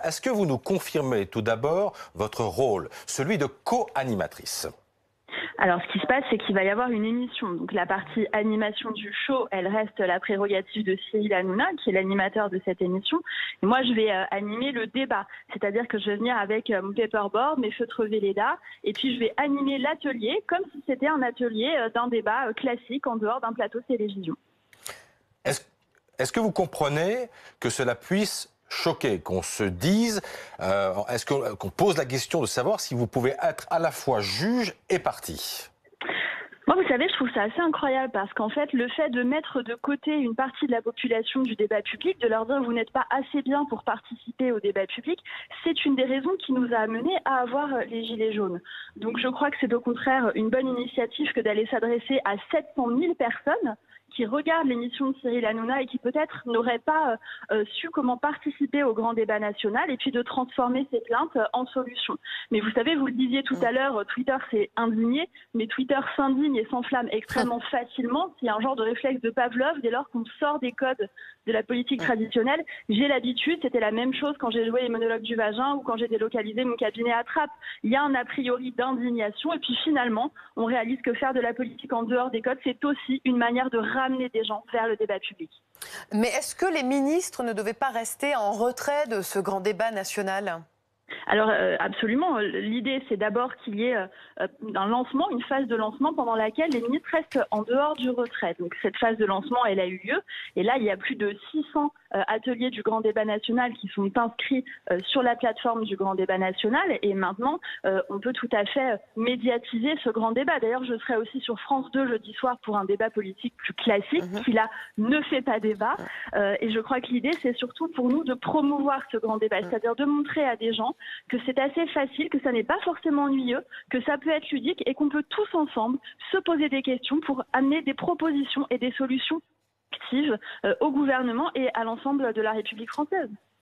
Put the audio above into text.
est-ce que vous nous confirmez tout d'abord votre rôle, celui de co-animatrice? Alors, ce qui se passe, c'est qu'il va y avoir une émission. Donc, la partie animation du show, elle reste la prérogative de Cyril Hanouna, qui est l'animateur de cette émission. Et moi, je vais animer le débat. C'est-à-dire que je vais venir avec mon paperboard, mes feutres Velleda, et puis je vais animer l'atelier comme si c'était un atelier d'un débat classique en dehors d'un plateau de télévision. Est-ce que vous comprenez que cela puisse choquer, qu'on se dise, est-ce qu'on pose la question de savoir si vous pouvez être à la fois juge et partie? Moi, vous savez, je trouve ça assez incroyable parce qu'en fait, le fait de mettre de côté une partie de la population du débat public, de leur dire vous n'êtes pas assez bien pour participer au débat public, c'est une des raisons qui nous a amenés à avoir les Gilets jaunes. Donc je crois que c'est au contraire une bonne initiative que d'aller s'adresser à 700 000 personnes qui regardent l'émission de Cyril Hanouna et qui peut-être n'auraient pas su comment participer au grand débat national, et puis de transformer ces plaintes en solutions. Mais vous savez, vous le disiez tout à l'heure, Twitter s'est indigné, mais Twitter s'indigne et s'enflamme extrêmement facilement. C'est un genre de réflexe de Pavlov dès lors qu'on sort des codes de la politique traditionnelle. J'ai l'habitude, c'était la même chose quand j'ai joué les monologues du vagin ou quand j'ai délocalisé mon cabinet à Trappes. Il y a un a priori d'indignation et puis finalement, on réalise que faire de la politique en dehors des codes, c'est aussi une manière de ramener des gens vers le débat public. Mais est-ce que les ministres ne devaient pas rester en retrait de ce grand débat national ? Alors absolument, l'idée c'est d'abord qu'il y ait un lancement, une phase de lancement pendant laquelle les ministres restent en dehors du retrait. Donc cette phase de lancement, elle a eu lieu et là il y a plus de 600 ateliers du grand débat national qui sont inscrits sur la plateforme du grand débat national et maintenant on peut tout à fait médiatiser ce grand débat. D'ailleurs je serai aussi sur France 2 jeudi soir pour un débat politique plus classique qui là ne fait pas débat et je crois que l'idée c'est surtout pour nous de promouvoir ce grand débat, c'est-à-dire de montrer à des gens que c'est assez facile, que ça n'est pas forcément ennuyeux, que ça peut être ludique et qu'on peut tous ensemble se poser des questions pour amener des propositions et des solutions actives au gouvernement et à l'ensemble de la République française.